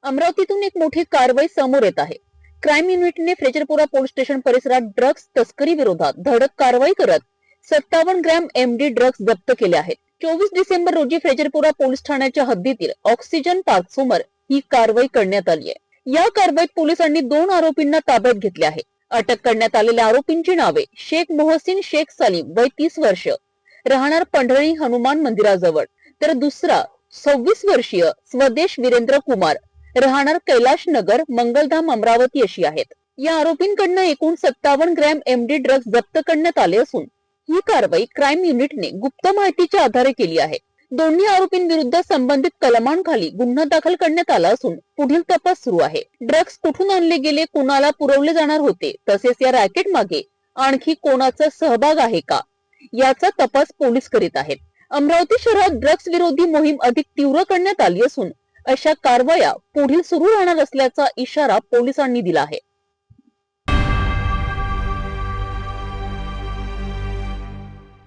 अमरावतीतून एक मोठी कारवाई समोर येत आहे. क्राईम युनिटने फ्रेजरपुरा पोलीस स्टेशन परिसरात ड्रग्ज तस्करी विरोधात धडक कारवाई करत 57 ग्रॅम MD ड्रग्ज जप्त केले आहेत. 24 डिसेंबर रोजी फ्रेजरपुरा पोलीस ठाण्याच्या हद्दीतील ऑक्सिजन पार्क समोर ही कारवाई करण्यात आली आहे. या कारवाईत पोलिसांनी 2 आरोपींना ताब्यात घेतले आहे. अटक करण्यात आलेल्या आरोपींची नावे शेख मोहसिन शेख सलीम वय 30 वर्ष, राहणार पंढरी हनुमान मंदिराजवळ, तर दुसरा 26 वर्षीय स्वदेश वीरेंद्र कुमार, राहणार कैलाश नगर मंगलधाम अमरावती अशी आहेत. या आरोपींकडून एकूण 57 ग्रॅम MD ड्रग्ज जप्त करण्यात आले असून ही कारवाई क्राईम युनिटने गुप्त माहितीच्या आधारे केली आहे. दोन्ही आरोपींविरुद्ध संबंधित कलमांखाली गुन्हा दाखल करण्यात आला असून पुढील तपास सुरू आहे. ड्रग्ज कुठून आणले गेले, कोणाला पुरवले जाणार होते, तसेच या रॅकेट मागे आणखी कोणाचा सहभाग आहे का, याचा तपास पोलीस करीत आहेत. अमरावती शहरात ड्रग्ज विरोधी मोहीम अधिक तीव्र करण्यात आली असून अशा कारवाया पुढील सुरू राहणार असल्याचा इशारा पोलिसांनी दिला आहे.